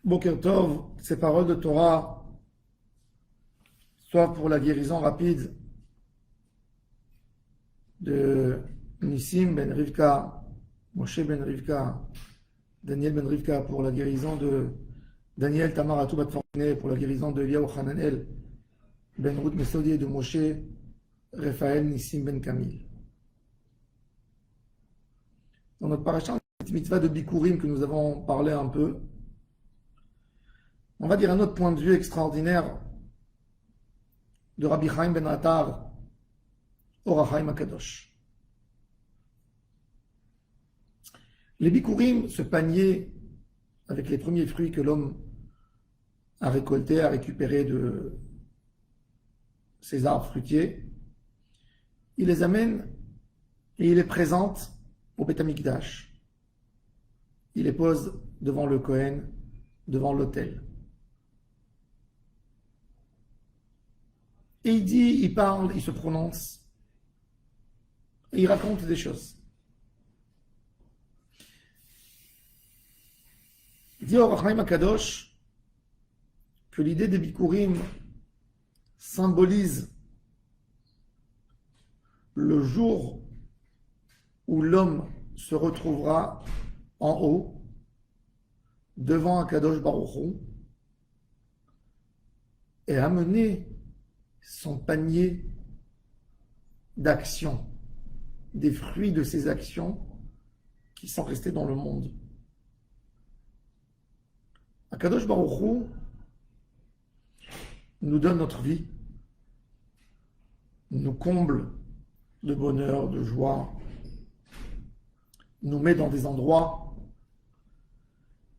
Boker Tov, ces paroles de Torah, soit pour la guérison rapide de Nissim ben Rivka, Moshe ben Rivka, Daniel ben Rivka, pour la guérison de Daniel Tamar Atou Bat Fortuné, pour la guérison de Eliyahu Hananel ben Ruth Mesodi et de Moshe Raphaël Nissim ben Kamil. Dans notre paracha, cette mitzvah de Bikurim que nous avons parlé un peu, on va dire un autre point de vue extraordinaire de Rabbi Chaim ben Attar, Or HaChaim HaKadosh. Les Bikurim, ce panier avec les premiers fruits que l'homme a récoltés, a récupérés de ses arbres fruitiers, il les amène et il les présente au Beth Amikdash. Il les pose devant le Kohen, devant l'autel. Et il dit, il parle, il se prononce, et il raconte des choses. Il dit au Or HaChaim HaKadosh que l'idée des Bikurim symbolise le jour où l'homme se retrouvera en haut, devant un Kadosh Baruch Hu, et amener son panier d'actions, des fruits de ses actions qui sont restés dans le monde. Akadosh Baruch Hu nous donne notre vie, nous comble de bonheur, de joie, nous met dans des endroits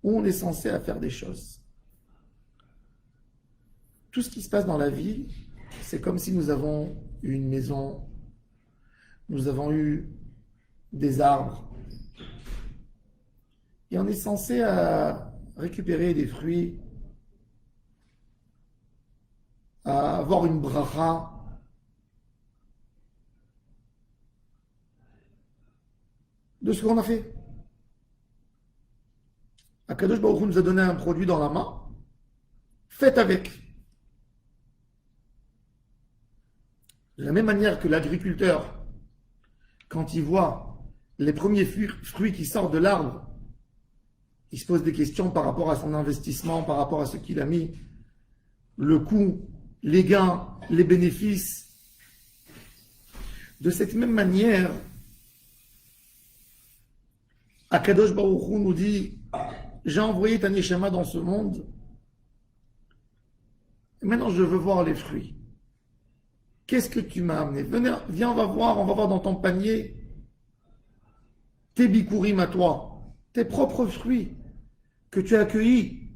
où on est censé faire des choses. Tout ce qui se passe dans la vie, c'est comme si nous avons eu une maison, nous avons eu des arbres, et on est censé récupérer des fruits, à avoir une bracha, de ce qu'on a fait. Akadosh Baruch Hu nous a donné un produit dans la main, faites avec. De la même manière que l'agriculteur, quand il voit les premiers fruits qui sortent de l'arbre, il se pose des questions par rapport à son investissement, par rapport à ce qu'il a mis, le coût, les gains, les bénéfices. De cette même manière, Akadosh Baruch Hu nous dit, j'ai envoyé ta neshama dans ce monde, et maintenant je veux voir les fruits. Qu'est-ce que tu m'as amené? Viens, on va voir dans ton panier tes bikurim à toi, tes propres fruits que tu as accueillis,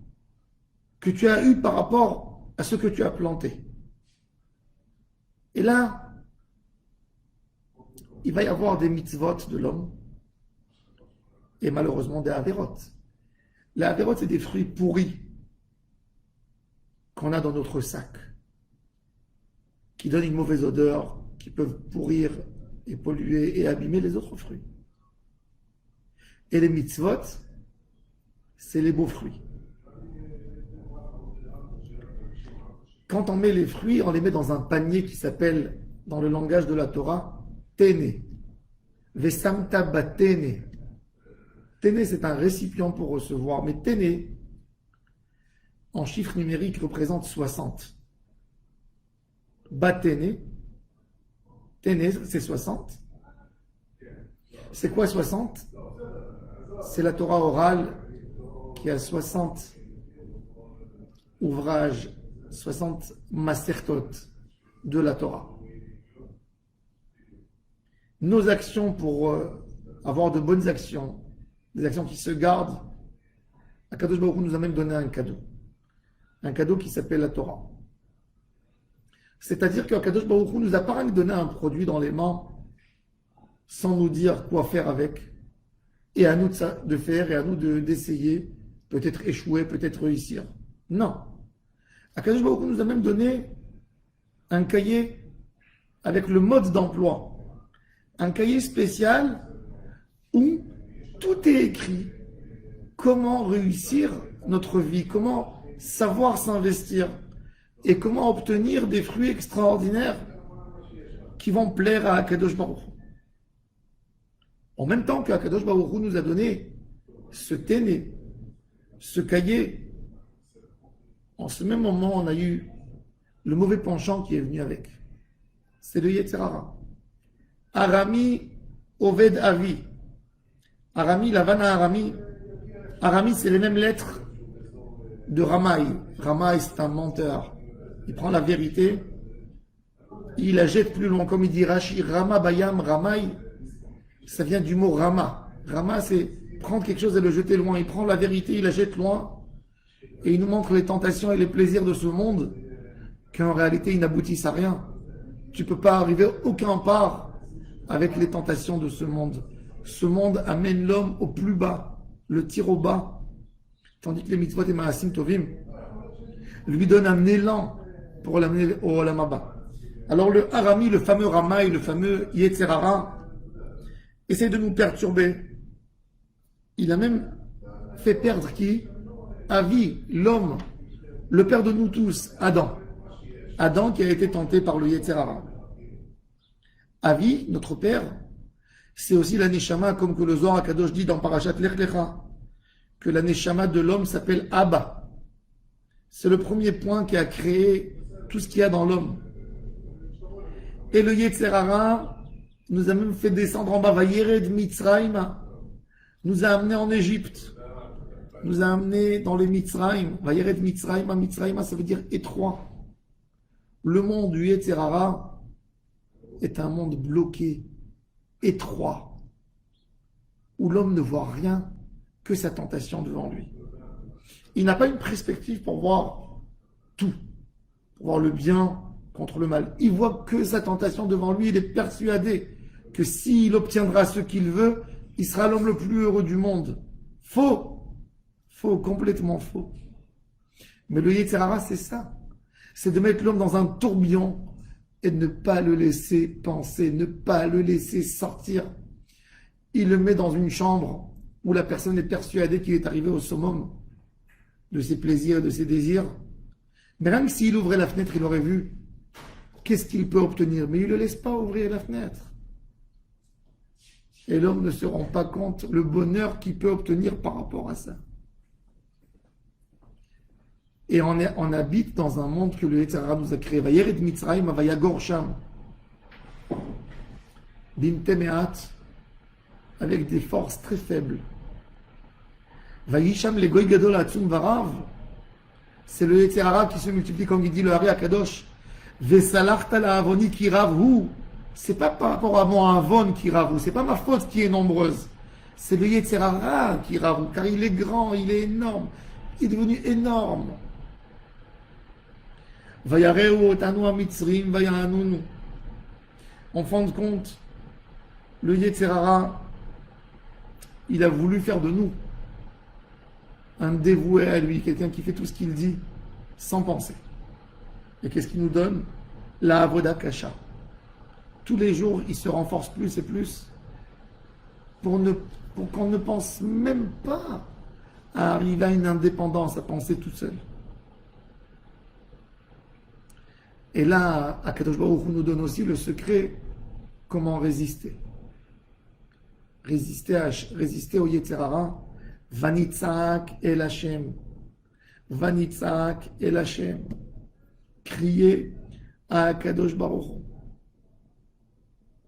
que tu as eu par rapport à ce que tu as planté. Et là, il va y avoir des mitzvot de l'homme et malheureusement des averot. Les averot, c'est des fruits pourris qu'on a dans notre sac, qui donnent une mauvaise odeur, qui peuvent pourrir et polluer et abîmer les autres fruits. Et les mitzvot, c'est les beaux fruits. Quand on met les fruits, on les met dans un panier qui s'appelle, dans le langage de la Torah, Téné. Vesamta batene. Téné, c'est un récipient pour recevoir, mais Téné, en chiffre numérique, représente 60. Batene, Téné, c'est 60. C'est quoi 60? C'est la Torah orale qui a 60 ouvrages, 60 masertot de la Torah. Nos actions pour avoir de bonnes actions, des actions qui se gardent, Akadosh Baruch Hu nous a même donné un cadeau qui s'appelle la Torah. C'est-à-dire qu'Akadosh Baruch Hu nous a pas donné un produit dans les mains sans nous dire quoi faire avec, et à nous de faire, et à nous d'essayer, peut-être échouer, peut-être réussir. Non. Akadosh Baruch Hu nous a même donné un cahier avec le mode d'emploi, un cahier spécial où tout est écrit, comment réussir notre vie, comment savoir s'investir et comment obtenir des fruits extraordinaires qui vont plaire à Akadosh Baruch Hu. En même temps qu'Akadosh Baruch Hu nous a donné ce téné, ce cahier, en ce même moment, on a eu le mauvais penchant qui est venu avec. C'est le Yetzer Hara. Arami Oved Avi. Arami, la vanne à Arami. Arami, c'est les mêmes lettres de Ramaï. Ramaï, c'est un menteur. Il prend la vérité, il la jette plus loin. Comme il dit Rashi, Rama Bayam, Ramaï, ça vient du mot Rama. Rama, c'est prendre quelque chose et le jeter loin. Il prend la vérité, il la jette loin. Et il nous montre les tentations et les plaisirs de ce monde, qu'en réalité, ils n'aboutissent à rien. Tu ne peux pas arriver aucun part avec les tentations de ce monde. Ce monde amène l'homme au plus bas, le tire au bas. Tandis que les mitzvot et maasim tovim lui donnent un élan pour l'amener au olam haba. Alors le Arami, le fameux Ramaï, le fameux Yetzer Hara, essaie de nous perturber. Il a même fait perdre qui? Avi, l'homme, le père de nous tous, Adam. Adam qui a été tenté par le Yetzer Hara. Avi, notre père, c'est aussi la Neshama, comme que le Zohar HaKadosh dit dans Parashat Lech Lecha, que la Neshama de l'homme s'appelle Abba. C'est le premier point qui a créé tout ce qu'il y a dans l'homme. Et le Yetzer Hara nous a même fait descendre en bas, Vayered Mitzrayim, nous a amené en Égypte, nous a amené dans les Mitzrayim. Vayered Mitzrayim, Mitzrayim, ça veut dire étroit. Le monde du Yetzer Hara est un monde bloqué, étroit, où l'homme ne voit rien que sa tentation devant lui. Il n'a pas une perspective pour voir tout, pour voir le bien contre le mal. Il voit que sa tentation devant lui. Il est persuadé que s'il obtiendra ce qu'il veut, il sera l'homme le plus heureux du monde. Faux, faux, complètement faux. Mais le Yetzer Hara, c'est ça. C'est de mettre l'homme dans un tourbillon et de ne pas le laisser penser, ne pas le laisser sortir. Il le met dans une chambre où la personne est persuadée qu'il est arrivé au summum de ses plaisirs et de ses désirs. Mais même s'il ouvrait la fenêtre, il aurait vu qu'est-ce qu'il peut obtenir. Mais il ne le laisse pas ouvrir la fenêtre. Et l'homme ne se rend pas compte le bonheur qu'il peut obtenir par rapport à ça. Et on habite dans un monde que le Yetzer Hara nous a créé. Vayered Mitzrayim, Vayagor Sham. Bimtemeat, avec des forces très faibles. Vayisham le Goy Gadol Atzum Varav. C'est le Yetzer Hara qui se multiplie, comme il dit le Hari Akadosh. Vesalachta la Avoni ki ravhu. C'est pas par rapport à mon Avon qui ravhu. C'est pas ma faute qui est nombreuse. C'est le Yetzer Hara qui ravhu. Car il est grand, il est énorme. Il est devenu énorme. Vayareu otanu amitzrim vayanunu. En fin de compte, le Yetzer Hara, il a voulu faire de nous un dévoué à lui, quelqu'un qui fait tout ce qu'il dit sans penser. Et qu'est-ce qu'il nous donne? La avoda kasha. Tous les jours, il se renforce plus et plus pour qu'on ne pense même pas à arriver à une indépendance, à penser tout seul. Et là, Akadosh Baruch Hu nous donne aussi le secret comment résister. Résister au Yetzer Hara. Vanitzak el Hashem. Vanitzak el Hashem. Crier à Akadosh Baruch Hu.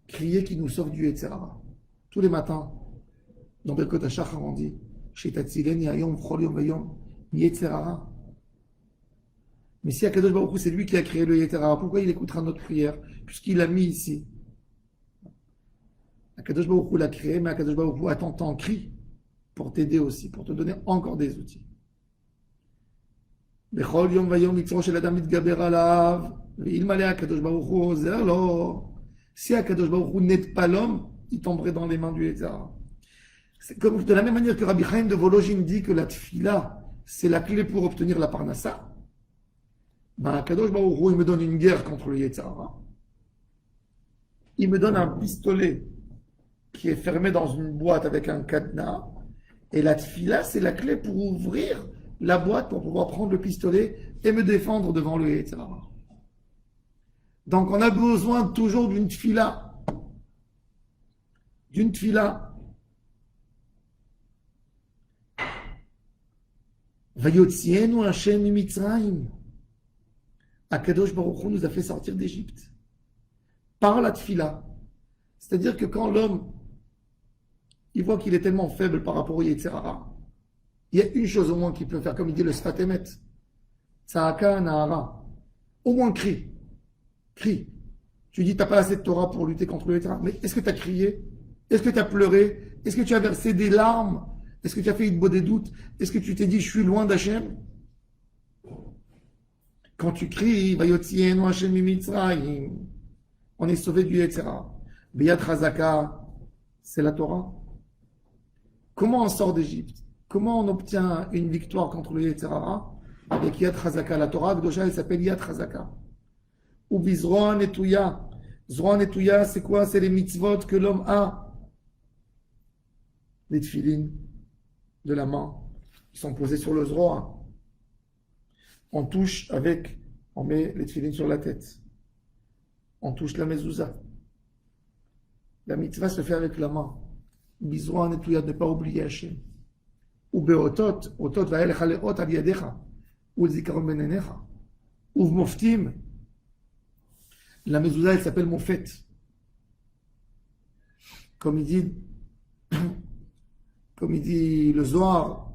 Crier qui nous sauve du Yetzer Hara. Tous les matins, dans Birkot HaShachar, on dit Shetatzileni hayom chol yom vayom Yetzer Hara. Mais si Akadosh Baruch Hu, c'est lui qui a créé le Yetzer Hara, pourquoi il écoutera notre prière? Puisqu'il l'a mis ici. Akadosh Baruch Hu l'a créé, mais Akadosh Baruch Hu attend ton cri pour t'aider aussi, pour te donner encore des outils. Bechol yom vayom yitzro shel adam mitgaber alav, ve'ilmale Akadosh Baruch Hu ozer lo. Si Akadosh Baruch Hu n'aide pas l'homme, il tomberait dans les mains du Yetzer Hara. C'est comme de la même manière que Rabbi Chaim de Volojin dit que la tfila, c'est la clé pour obtenir la parnassa. Ben, Akadosh Baruch Hu, il me donne une guerre contre le Yetzer Hara. Il me donne un pistolet qui est fermé dans une boîte avec un cadenas. Et la tfila, c'est la clé pour ouvrir la boîte pour pouvoir prendre le pistolet et me défendre devant le Yetzer Hara. Donc on a besoin toujours d'une tfila. D'une tfila. Vayotzienu Hashem mimitzrayim. Akadosh Baruch Hu nous a fait sortir d'Égypte. Par la tfila. C'est-à-dire que quand l'homme, il voit qu'il est tellement faible par rapport au Yetzer Hara, il y a une chose au moins qu'il peut faire, comme il dit le Sfat Emet. Tza'aka nahara. Au moins crie. Crie. Tu dis, tu n'as pas assez de Torah pour lutter contre le Yetzer Hara. Mais est-ce que tu as crié? Est-ce que tu as pleuré? Est-ce que tu as versé des larmes? Est-ce que tu as fait une bonne des doutes? Est-ce que tu t'es dit, je suis loin d'Hachem? Quand tu cries, Vayotzienu Hashem mimitzrayim, on est sauvé du Yetzer Hara. Beyat Chazaka, c'est la Torah. Comment on sort d'Égypte? Comment on obtient une victoire contre le Yetzer Hara? Avec Yad Chazaka. La Torah, elle s'appelle Yad Chazaka. Ou Bizroa Netouya. Zroa Netouya, c'est quoi? C'est les mitzvot que l'homme a. Les tfilines de la main, ils sont posés sur le Zroa. On touche avec, on met les tfilines sur la tête. On touche la mezouza. La mitzvah se fait avec la main. Bizroa Netouya, ne pas oublier Hachem. Ou beotot, otot va'elecha leot al yadecha, ou zikaron benenecha, ou moftim. La mezouza, elle s'appelle mofet. Comme il dit le Zohar,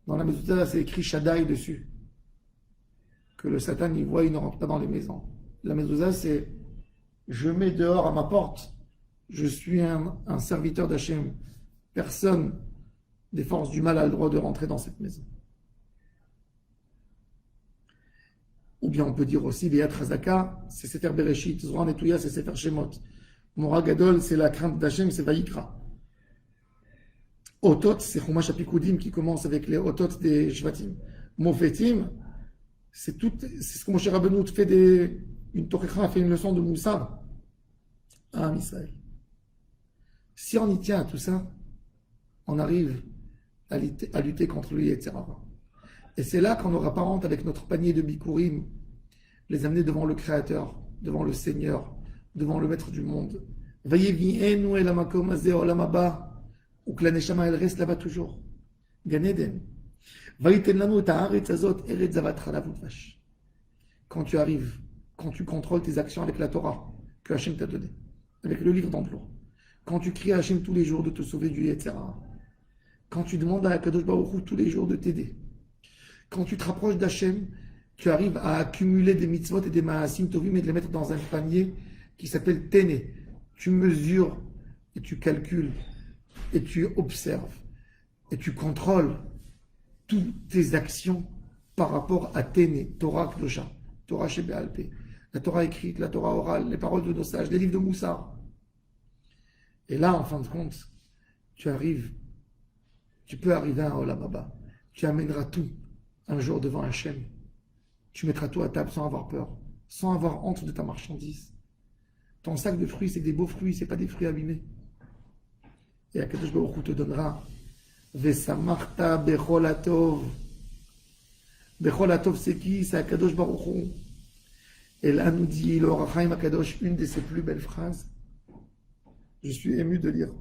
dans la mezouza, c'est écrit Shaddai dessus. Que le Satan, il voit, il ne rentre pas dans les maisons. La mezouza, c'est je mets dehors à ma porte, je suis un serviteur d'Hachem. Personne des forces du mal a le droit de rentrer dans cette maison. Ou bien on peut dire aussi, Beyat Chazaka, c'est Sefer Bereshit, Zoran Netouya, c'est Sefer Shemot. Mora Gadol, c'est la crainte d'Hachem, c'est Vayikra. Otot, c'est Chumash Apikudim qui commence avec les Otot des Shvatim. Mofetim, c'est ce que Moshe Rabbeinu fait une Torecha, fait une leçon de Moussar à Israël. Si on y tient à tout ça, on arrive à lutter contre le Yetzer Hara. Et c'est là qu'on n'aura pas honte avec notre panier de bikurim, les amener devant le Créateur, devant le Seigneur, devant le Maître du monde. Vayevienu el hamakom hazeh olam haba, ou que la neshama elle reste là-bas toujours. Gan Eden. Vayiten lanu et haaretz hazot eretz zavat chalav udvash. Quand tu arrives, quand tu contrôles tes actions avec la Torah que Hachem t'a donnée, avec le livre d'emploi, quand tu cries à Hachem tous les jours de te sauver du Yetzer Hara, quand tu demandes à Akadosh Baruch Hu tous les jours de t'aider, quand tu te rapproches d'Hachem, tu arrives à accumuler des mitzvot et des ma'asim tovim et de les mettre dans un panier qui s'appelle Téné. Tu mesures et tu calcules et tu observes et tu contrôles toutes tes actions par rapport à Téné, Torah Kdosha, Torah Sheba'al-Peh, la Torah écrite, la Torah orale, les paroles de nos sages, les livres de Moussar. Et là, en fin de compte, tu peux arriver à un Olam Haba. Tu amèneras tout un jour devant Hachem. Tu mettras tout à table sans avoir peur, sans avoir honte de ta marchandise. Ton sac de fruits, c'est des beaux fruits, c'est pas des fruits abîmés. Et Akadosh Baruch Hu te donnera Vesamarta Bechol Hatov. Bechol Hatov, c'est qui? C'est Akadosh Baruch Hu. Et là, nous dit l'Or HaChaim Akadosh, une de ses plus belles phrases. Je suis ému de lire.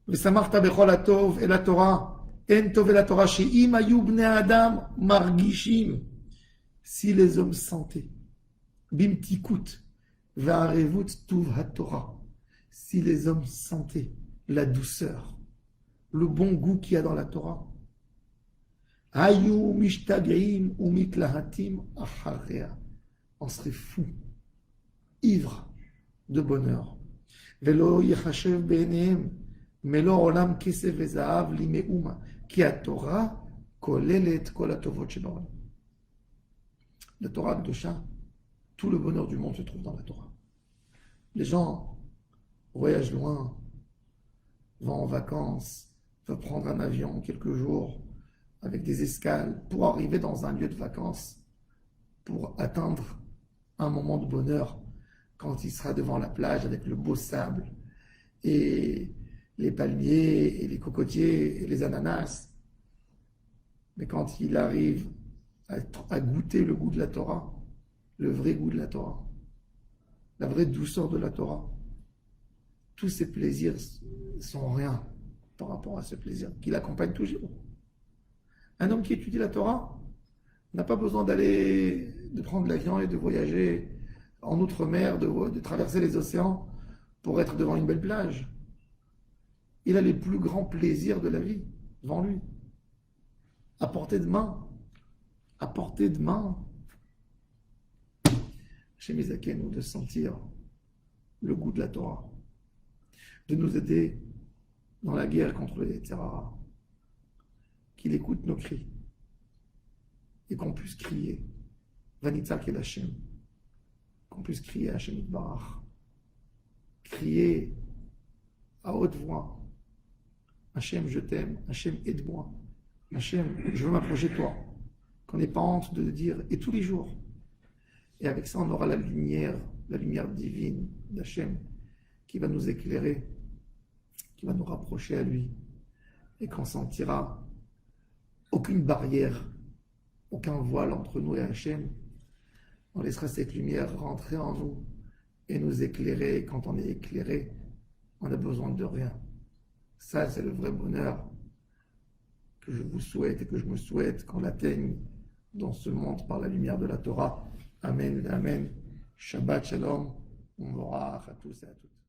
Vesamarta Bechol Hatov et la Torah. En Tov et la Torah, she'im hayu bnei Adam margishim. Si les hommes sentaient, bimtikut, va'arevut tuv ha-Torah. Si les hommes sentaient la douceur, le bon goût qu'il y a dans la Torah, hayu mishtag'im ou mitlahatim acharea. On serait fou, ivre de bonheur. Velo yechashev be'enehem. Melo olam kesef vezahav li me'uma. Ki ha-Torah kolelet kol hatovot shebaolam. La Torah Kdosha, tout le bonheur du monde se trouve dans la Torah. Les gens voyagent loin, vont en vacances, veulent prendre un avion quelques jours avec des escales pour arriver dans un lieu de vacances, pour atteindre un moment de bonheur quand il sera devant la plage avec le beau sable et les palmiers et les cocotiers et les ananas. Mais quand il arrive à goûter le goût de la Torah, le vrai goût de la Torah, la vraie douceur de la Torah, tous ces plaisirs sont rien par rapport à ce plaisir qui l'accompagne toujours. Un homme qui étudie la Torah n'a pas besoin de prendre l'avion et de voyager en outre-mer, de traverser les océans pour être devant une belle plage. Il a les plus grands plaisirs de la vie devant lui, à portée de main, à portée de main. Chez Mizakenu, de sentir le goût de la Torah, de nous aider dans la guerre contre les Yetzirah, qu'il écoute nos cris et qu'on puisse crier Vanitzak el Hashem, qu'on puisse crier Hashem Yitbarach, crier à haute voix Hashem, je t'aime, Hashem, aide-moi, Hashem, je veux m'approcher de toi, qu'on n'ait pas honte de le dire, et tous les jours. Et avec ça, on aura la lumière divine d'Hachem qui va nous éclairer, qui va nous rapprocher à lui, et qu'on sentira aucune barrière, aucun voile entre nous et Hachem. On laissera cette lumière rentrer en nous et nous éclairer. Et quand on est éclairé, on n'a besoin de rien. Ça, c'est le vrai bonheur que je vous souhaite et que je me souhaite qu'on l'atteigne dans ce monde par la lumière de la Torah. Amen, amen. Shabbat shalom. On aura à tous et à toutes.